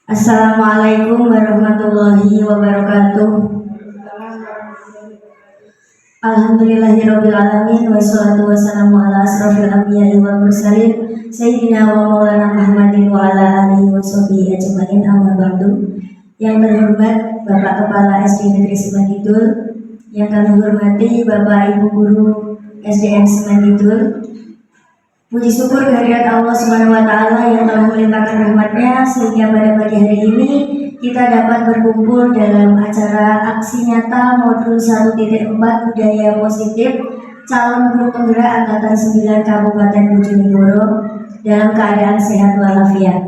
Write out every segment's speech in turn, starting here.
Assalamualaikum warahmatullahi wabarakatuh. Alhamdulillahirabbil alamin wassalatu wassalamu ala asrofil anbiya'i wal mursalin sayyidina wa maulana Muhammadin wa ala alihi washabihi ajmain, amma ba'du. Yang terhormat Bapak Kepala SD Negeri Semen Kidul, yang kami hormati Bapak Ibu Guru SDN Semen Kidul. Puji syukur kehadirat Allah Subhanahu wa Ta'ala yang telah melimpahkan rahmatnya sehingga pada pagi hari ini kita dapat berkumpul dalam acara aksi nyata modul 1.4 budaya positif calon guru penggerak angkatan 9 Kabupaten Bojonegoro dalam keadaan sehat walafiat.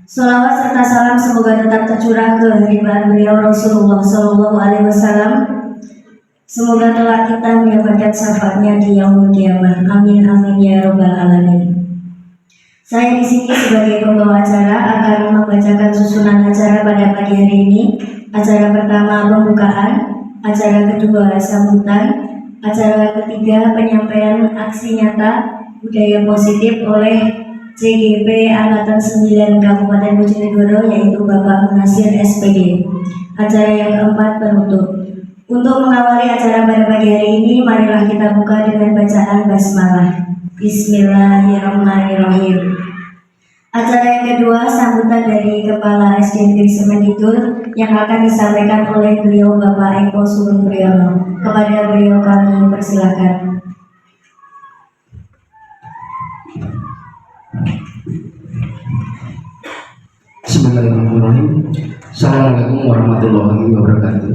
Sholawat serta salam semoga tetap tercurah ke hadirat beliau Rasulullah Shallallahu Alaihi Wasallam. Semoga telah kita mendapatkan syafaatnya di yaumul qiyamah. Amin amin ya robbal alamin. Saya di sini sebagai pembawa acara akan membacakan susunan acara pada pagi hari ini. Acara pertama pembukaan, acara kedua sambutan, acara ketiga penyampaian aksi nyata budaya positif oleh CGP Angkatan 9 Kabupaten Bojonegoro yaitu Bapak Munasir SPD. Acara yang keempat penutup. Untuk mengawali acara pada pagi hari ini, marilah kita buka dengan bacaan basmalah. Bismillahirrahmanirrahim. Acara yang kedua sambutan dari Kepala SD Negeri Semen Kidul yang akan disampaikan oleh beliau Bapak Eko Sugeng Priyono. Kepada beliau kami persilakan. Bismillahirrahmanirrahim. Assalamualaikum warahmatullahi wabarakatuh.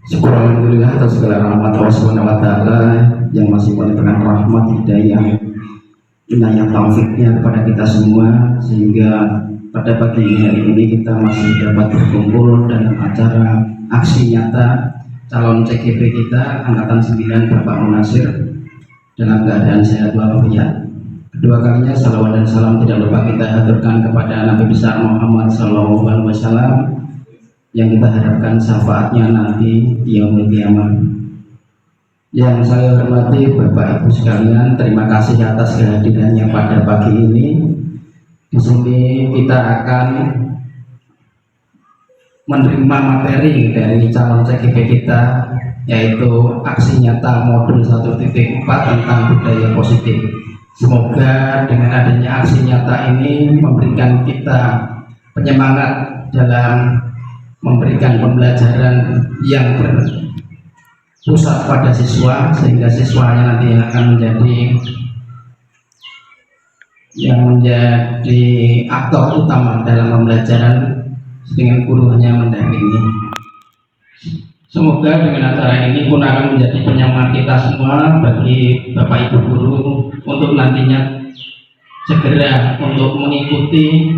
Syukur alhamdulillah atas segala rahmat Allah Subhanahu wa Ta'ala yang masih melimpahkan rahmat, hidayah, inayah taufiknya kepada kita semua sehingga pada pagi hari ini kita masih dapat berkumpul dalam acara aksi nyata calon CGP kita Angkatan 9 Bapak Munasir dalam keadaan sehat walafiat. Kedua kalinya salawat dan salam tidak lupa kita haturkan kepada Nabi besar Muhammad SAW yang kita harapkan syafaatnya nanti di yaumul qiyamah. Yang saya hormati Bapak Ibu sekalian, terima kasih atas kehadirannya pada pagi ini. Di sini kita akan menerima materi dari calon CGP kita, yaitu aksi nyata modul 1.4 tentang budaya positif. Semoga dengan adanya aksi nyata ini memberikan kita penyemangat dalam memberikan pembelajaran yang berpusat pada siswa sehingga siswanya nanti akan menjadi aktor utama dalam pembelajaran dengan guru hanya mendampingi. Semoga dengan acara ini pun akan menjadi penyemangat kita semua bagi Bapak Ibu guru untuk nantinya segera untuk mengikuti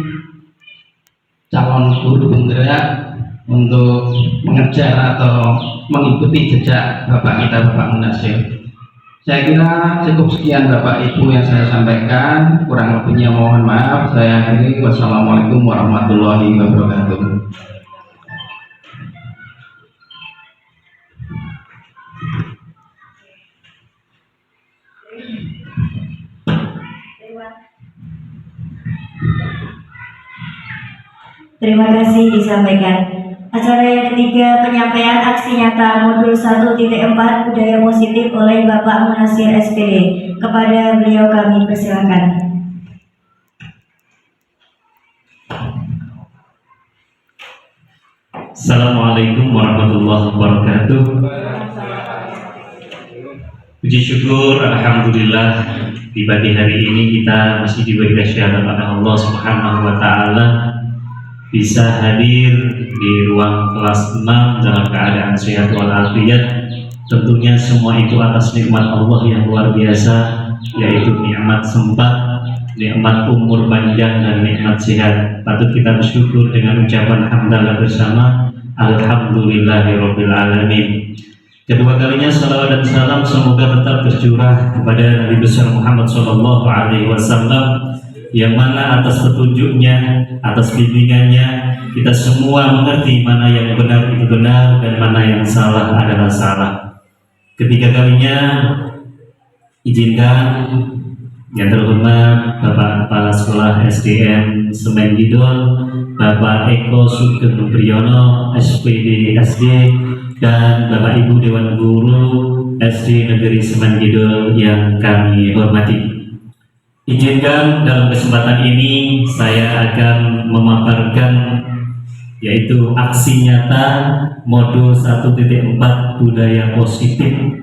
calon guru penggerak untuk mengejar atau mengikuti jejak Bapak kita Bapak Munasir. Saya kira cukup sekian Bapak Ibu yang saya sampaikan, kurang lebihnya mohon maaf. Saya akhiri. Wassalamualaikum warahmatullahi wabarakatuh. Terima kasih disampaikan. Acara yang ketiga penyampaian aksi nyata modul 1.4 budaya positif oleh Bapak Munasir SPD. Kepada beliau kami persilakan. Assalamualaikum warahmatullahi wabarakatuh. Puji syukur alhamdulillah di pagi hari ini kita masih diberi kesehatan oleh Allah Subhanahu wa Ta'ala bisa hadir di ruang kelas 6 dalam keadaan sehat walafiat. Tentunya semua itu atas nikmat Allah yang luar biasa, yaitu nikmat sempat, nikmat umur panjang dan nikmat sehat. Patut kita bersyukur dengan ucapan hamdalah bersama alhamdulillahirabbil alamin. Kedua kalinya salawat dan salam semoga tetap tercurah kepada Nabi besar Muhammad sallallahu alaihi wasallam yang mana atas petunjuknya, atas bimbingannya kita semua mengerti mana yang benar itu benar dan mana yang salah adalah salah. Ketiga kalinya izinkan Yang terhormat Bapak Kepala Sekolah SDN Semen Kidul, Bapak Eko Sugeng Priyono, SPD SD, dan Bapak Ibu Dewan Guru SD Negeri Semen Kidul yang kami hormati. Izinkan dalam kesempatan ini saya akan memaparkan yaitu aksi nyata modul 1.4 budaya positif.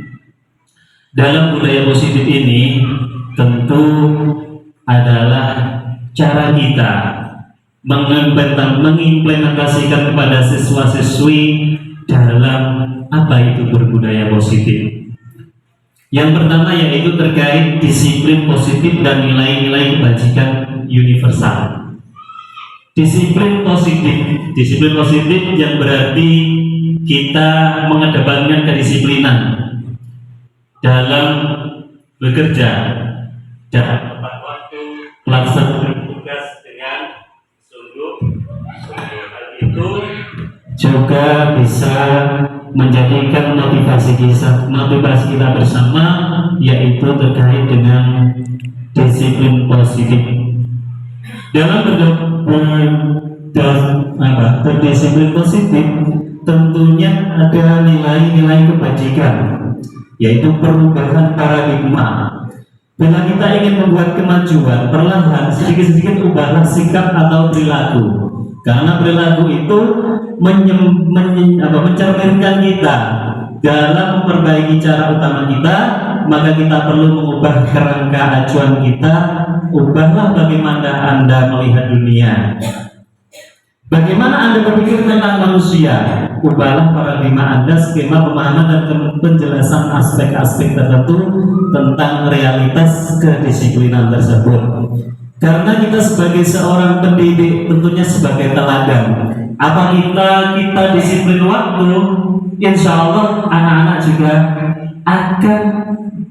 Dalam budaya positif ini tentu adalah cara kita mengimplementasikan kepada siswa-siswi dalam apa itu berbudaya positif. Yang pertama yaitu terkait disiplin positif dan nilai-nilai kebajikan universal. Disiplin positif yang berarti kita mengedepankan kedisiplinan dalam bekerja dan tepat waktu, melaksanakan tugas dengan sungguh. Hal itu juga bisa menjadikan motivasi kita bersama, yaitu terkait dengan disiplin positif. Dalam berdisiplin positif tentunya ada nilai-nilai kebajikan, yaitu perubahan paradigma. Bila kita ingin membuat kemajuan, perlahan sedikit-sedikit ubahlah sikap atau perilaku. Karena perilaku itu mencerminkan kita dalam memperbaiki cara utama kita, maka kita perlu mengubah kerangka acuan kita. Ubahlah bagaimana Anda melihat dunia, bagaimana Anda berpikir tentang manusia. Ubahlah paradigma Anda, skema pemahaman dan penjelasan aspek-aspek tertentu tentang realitas kedisiplinan tersebut. Karena kita sebagai seorang pendidik tentunya sebagai teladan. Apa kita disiplin waktu, insya Allah anak-anak juga akan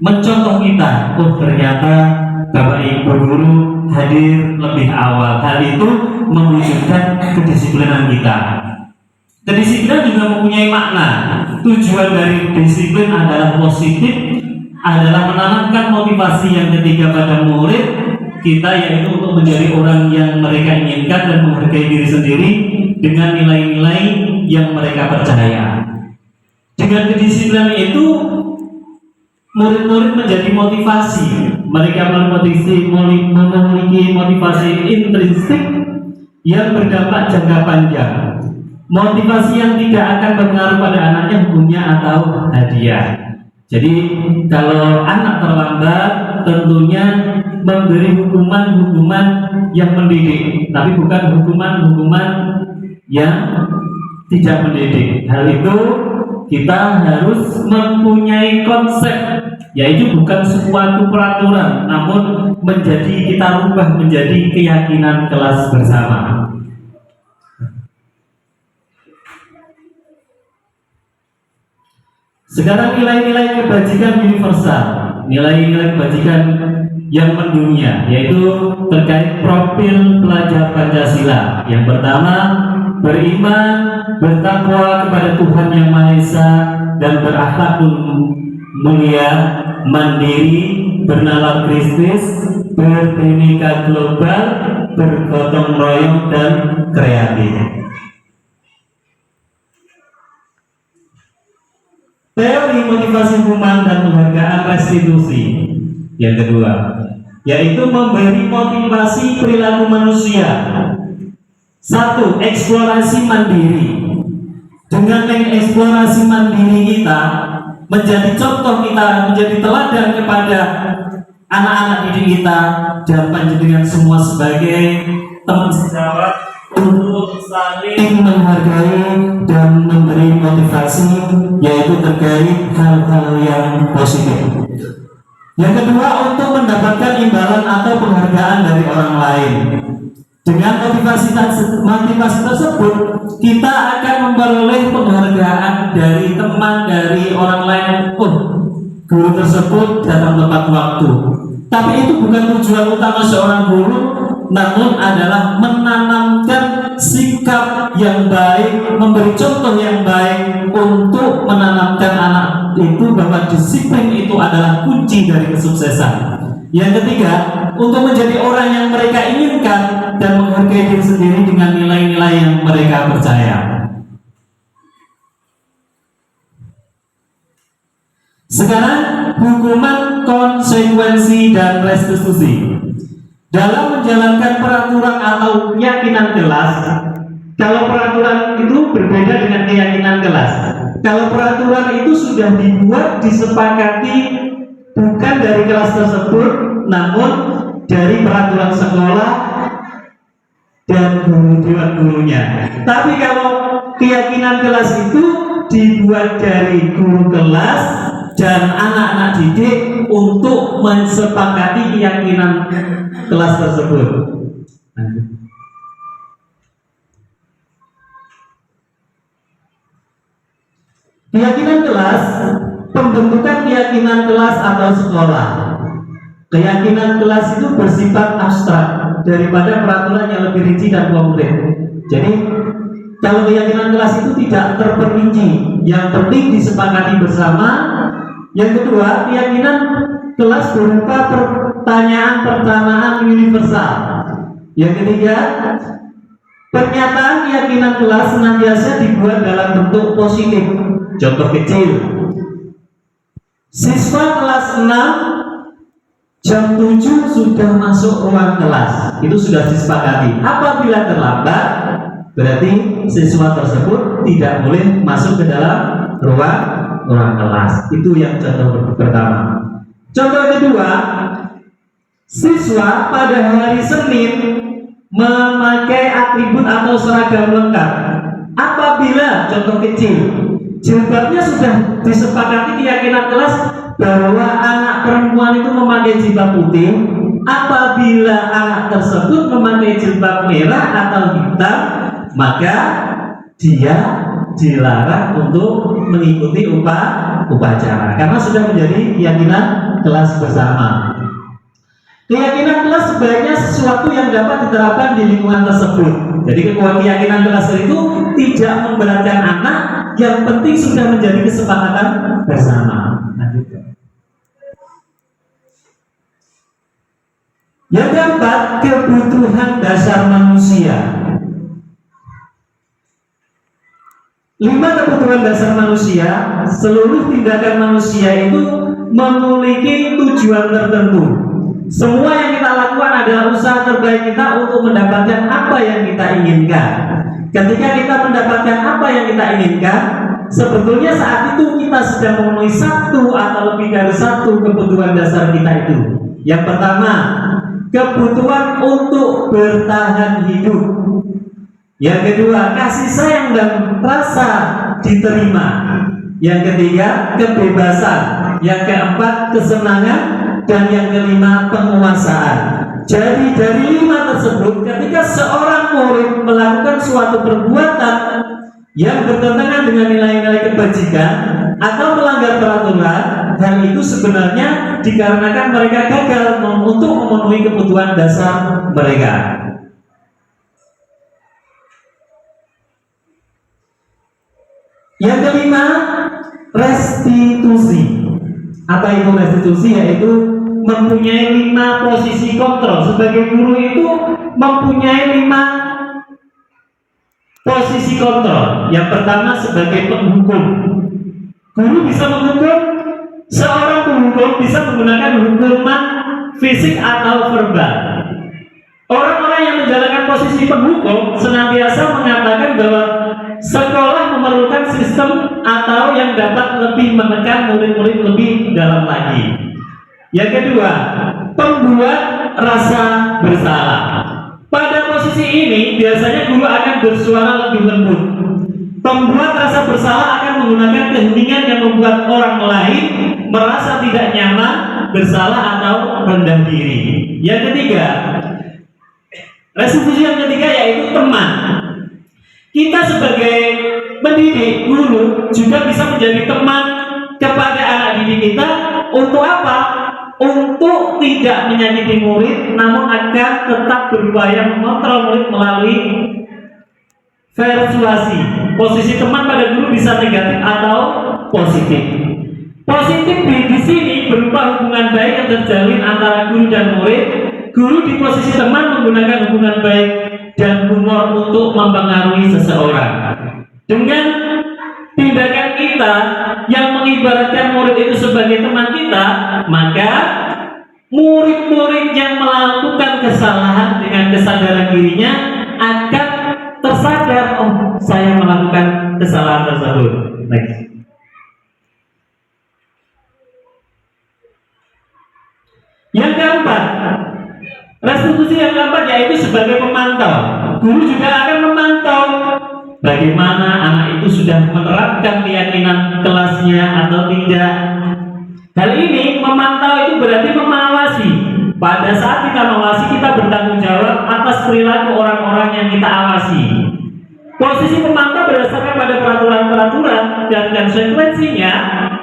mencontoh kita. Oh, ternyata Bapak Ibu guru hadir lebih awal. Hal itu menunjukkan kedisiplinan kita. Kedisiplinan juga mempunyai makna. Tujuan dari disiplin adalah positif, adalah menanamkan motivasi yang ketiga pada murid kita, yaitu untuk menjadi orang yang mereka inginkan dan menghargai diri sendiri dengan nilai-nilai yang mereka percaya. Dengan kedisiplinan itu murid-murid menjadi motivasi. Mereka memiliki motivasi intrinsik yang berdampak jangka panjang. Motivasi yang tidak akan berpengaruh pada anaknya hukumnya atau hadiah. Jadi kalau anak terlambat tentunya memberi hukuman yang mendidik, tapi bukan hukuman yang tidak mendidik. Hal itu kita harus mempunyai konsep, yaitu bukan suatu peraturan, namun kita rubah menjadi keyakinan kelas bersama. Sekarang nilai-nilai kebajikan universal, nilai-nilai kebajikan yang mendunia, yaitu terkait profil pelajar Pancasila. Yang pertama, beriman, bertakwa kepada Tuhan Yang Maha Esa, dan berakhlak mulia, mandiri, bernalar Kristus, berbhinneka global, bergotong royong, dan kreatif. Teori motivasi hukuman dan penghargaan restitusi. Yang kedua, yaitu memberi motivasi perilaku manusia. Satu, eksplorasi mandiri. Dengan mengeksplorasi mandiri kita, menjadi contoh kita, menjadi teladan kepada anak-anak didik kita dan panjenengan semua sebagai teman sejawat untuk saling menghargai dan memberi motivasi, yaitu terkait hal-hal yang positif. Yang kedua, untuk mendapatkan imbalan atau penghargaan dari orang lain. Dengan motivasi tersebut, kita akan memperoleh penghargaan dari teman, dari orang lain. Oh, guru tersebut datang tepat waktu. Tapi itu bukan tujuan utama seorang guru, namun adalah menanamkan sikap yang baik, memberi contoh yang baik untuk menanamkan anak itu bahwa disiplin itu adalah kunci dari kesuksesan. Yang ketiga, untuk menjadi orang yang mereka inginkan dan menghargai diri sendiri dengan nilai-nilai yang mereka percaya. Sekarang, hukuman, konsekuensi, dan restitusi. Dalam menjalankan peraturan atau keyakinan kelas, kalau peraturan itu berbeda dengan keyakinan kelas. Kalau peraturan itu sudah dibuat, disepakati bukan dari kelas tersebut, namun dari peraturan sekolah dan guru-gurunya. Tapi kalau keyakinan kelas itu dibuat dari guru kelas dan anak-anak didik untuk mensepakati keyakinan kelas tersebut. Keyakinan kelas, pembentukan keyakinan kelas atau sekolah. Keyakinan kelas itu bersifat abstrak daripada peraturan yang lebih rinci dan konkret. Jadi kalau keyakinan kelas itu tidak terperinci, yang penting disepakati bersama. Yang kedua, keyakinan kelas berupa pertanyaan universal. Yang ketiga, pernyataan keyakinan kelas senantiasa dibuat dalam bentuk positif. Contoh kecil, siswa kelas 6 jam 7 sudah masuk ruang kelas. Itu sudah disepakati. Apabila terlambat, berarti siswa tersebut tidak boleh masuk ke dalam ruang kelas. Itu yang contoh pertama. Contoh kedua, siswa pada hari Senin memakai atribut atau seragam lengkap. Apabila, contoh kecil, jilbabnya sudah disepakati keyakinan kelas bahwa anak perempuan itu memakai jilbab putih. Apabila anak tersebut memakai jilbab merah atau hitam, maka dia dilarang untuk mengikuti upacara karena sudah menjadi keyakinan kelas bersama. Keyakinan kelas sebaiknya sesuatu yang dapat diterapkan di lingkungan tersebut. Jadi keyakinan kelas itu tidak memberatkan anak, yang penting sudah menjadi kesepakatan bersama. Yang keempat, kebutuhan dasar manusia. 5 kebutuhan dasar manusia. Seluruh tindakan manusia itu memiliki tujuan tertentu. Semua yang kita lakukan adalah usaha terbaik kita untuk mendapatkan apa yang kita inginkan. Ketika kita mendapatkan apa yang kita inginkan, sebetulnya saat itu kita sedang memenuhi satu atau lebih dari satu kebutuhan dasar kita itu. Yang pertama, kebutuhan untuk bertahan hidup. Yang kedua, kasih sayang dan rasa diterima. Yang ketiga, kebebasan. Yang keempat, kesenangan. Dan yang kelima, penguasaan. Jadi dari 5 tersebut, ketika seorang murid melakukan suatu perbuatan yang bertentangan dengan nilai-nilai kebajikan atau melanggar peraturan, hal itu sebenarnya dikarenakan mereka gagal untuk memenuhi kebutuhan dasar mereka. Yang kelima, restitusi. Apa itu restitusi? Yaitu mempunyai 5 posisi kontrol. Sebagai guru itu mempunyai 5 posisi kontrol. Yang pertama sebagai penghukum. Guru bisa menghukum, seorang penghukum bisa menggunakan hukuman fisik atau verbal. Orang-orang yang menjalankan posisi penghukum senantiasa mengatakan bahwa sekolah memerlukan sistem atau yang dapat lebih menekan murid-murid lebih dalam lagi. Yang kedua, pembuat rasa bersalah. Pada posisi ini biasanya guru akan bersuara lebih lembut. Pembuat rasa bersalah akan menggunakan keheningan yang membuat orang lain merasa tidak nyaman, bersalah atau rendah diri. Yang ketiga, restitusi yang ketiga yaitu teman. Kita sebagai pendidik, guru juga bisa menjadi teman kepada anak didik kita. Untuk apa? Untuk tidak menyakiti murid, namun akan tetap berupaya mengontrol murid melalui persuasi. Posisi teman pada guru bisa negatif atau positif. Positif di sini berupa hubungan baik yang terjalin antara guru dan murid. Guru di posisi teman menggunakan hubungan baik dan humor untuk mempengaruhi seseorang. Dengan tindakan kita yang mengibaratkan murid itu sebagai teman kita, maka murid-murid yang melakukan kesalahan dengan kesadaran dirinya akan tersadar, oh saya melakukan kesalahan tersebut. Next. Yang keempat, restitusi yang keempat yaitu sebagai pemantau. Guru juga akan memantau bagaimana anak itu sudah menerapkan keyakinan kelasnya atau tidak. Hal ini memantau itu berarti mengawasi. Pada saat kita mengawasi, kita bertanggung jawab atas perilaku orang-orang yang kita awasi. Posisi pemantau berdasarkan pada peraturan-peraturan dan konsekuensinya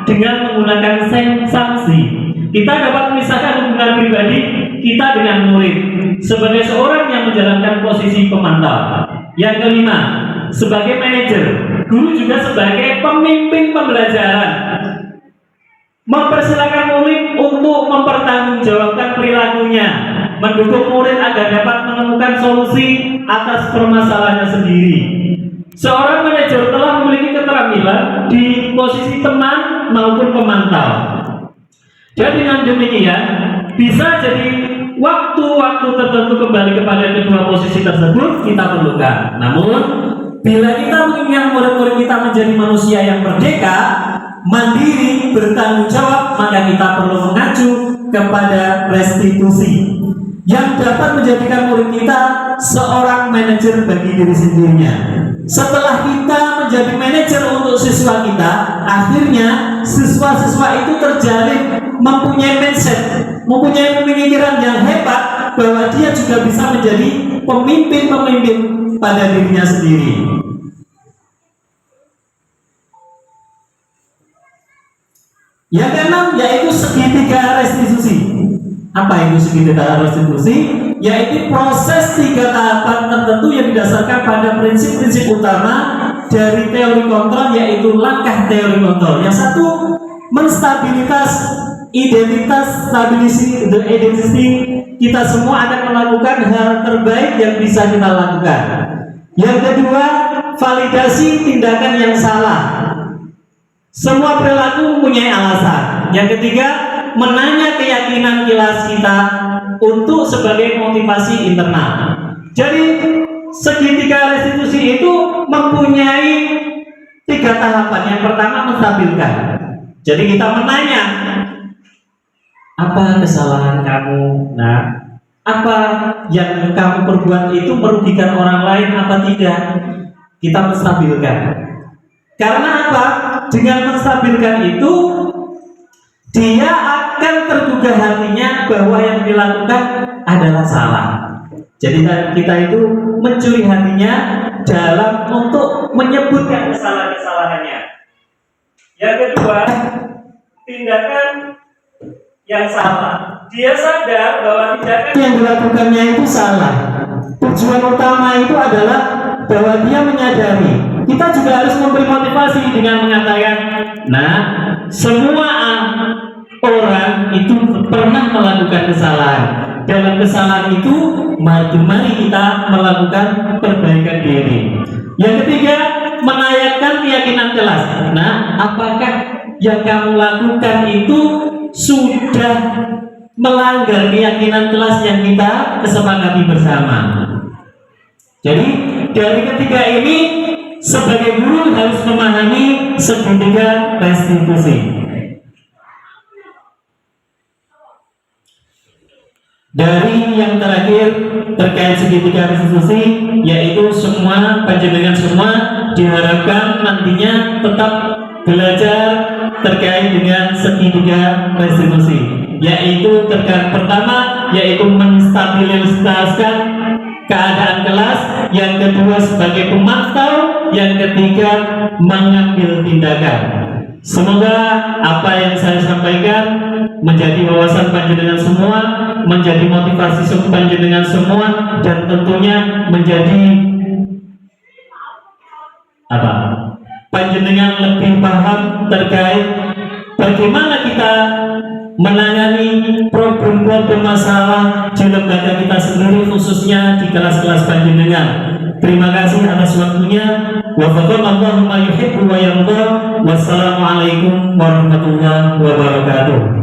dengan menggunakan sanksi. Kita dapat memisahkan hubungan pribadi kita dengan murid sebagai seorang yang menjalankan posisi pemantau. Yang kelima, sebagai manajer, guru juga sebagai pemimpin pembelajaran, mempersilakan murid untuk mempertanggungjawabkan perilakunya, mendukung murid agar dapat menemukan solusi atas permasalahannya sendiri. Seorang manajer telah memiliki keterampilan di posisi teman maupun pemantau. Dan dengan demikian bisa jadi waktu-waktu tertentu kembali kepada kedua posisi tersebut kita perlukan. Namun bila kita ingin murid-murid kita menjadi manusia yang merdeka, mandiri, bertanggung jawab, maka kita perlu mengacu kepada restitusi yang dapat menjadikan murid kita seorang manajer bagi diri sendirinya. Setelah kita menjadi manajer untuk siswa kita, akhirnya siswa-siswa itu terjalin mempunyai mindset, mempunyai pemikiran yang hebat bahwa dia juga bisa menjadi pemimpin-pemimpin pada dirinya sendiri. Yang keenam yaitu segitiga restitusi. Apa itu segitiga restitusi? Yaitu proses 3 tahapan tertentu yang didasarkan pada prinsip-prinsip utama dari teori kontrol, yaitu langkah teori kontrol. Yang satu, menstabilitas identitas, stability the identity. Kita semua akan melakukan hal terbaik yang bisa kita lakukan. Yang kedua, validasi tindakan yang salah. Semua perilaku mempunyai alasan. Yang ketiga, menanya keyakinan kelas kita untuk sebagai motivasi internal. Jadi segitiga restitusi itu mempunyai 3 tahapan. Yang pertama, menstabilkan. Jadi kita menanya, apa kesalahan kamu? Nah, apa yang kamu perbuat itu merugikan orang lain apa tidak? Kita menstabilkan. Karena apa? Dengan menstabilkan itu, dia akan tergugah hatinya bahwa yang dilakukan adalah salah. Jadi kita itu mencuri hatinya dalam untuk menyebutkan kesalahan-kesalahannya. Yang kedua, tindakan yang salah. Dia sadar bahwa tindakan yang dilakukannya itu salah. Tujuan utama itu adalah bahwa dia menyadari. Kita juga harus memberi motivasi dengan mengatakan, nah, semua orang itu pernah melakukan kesalahan. Dalam kesalahan itu, mari kita melakukan perbaikan diri. Yang ketiga, menayakkan keyakinan kelas. Nah, apakah yang kamu lakukan itu sudah melanggar keyakinan kelas yang kita kesepakati bersama? Jadi dari ketiga ini, sebagai guru harus memahami segitiga restitusi. Dari yang terakhir terkait segitiga restitusi, yaitu semua panjenengan semua diharapkan nantinya tetap belajar terkait dengan segitiga restitusi, yaitu terkait pertama yaitu menstabilisasikan keadaan kelas, yang kedua sebagai pemantau, yang ketiga mengambil tindakan. Semoga apa yang saya sampaikan menjadi wawasan panjenengan semua, menjadi motivasi panjenengan semua, dan tentunya menjadi panjenengan lebih paham terkait bagaimana kita menangani problem-problem masalah di lembaga kita sendiri, khususnya di kelas-kelas panjenengan. Terima kasih atas waktunya. Wafaqallahu ma yuhibbu wa yarda. Wassalamualaikum warahmatullahi wabarakatuh.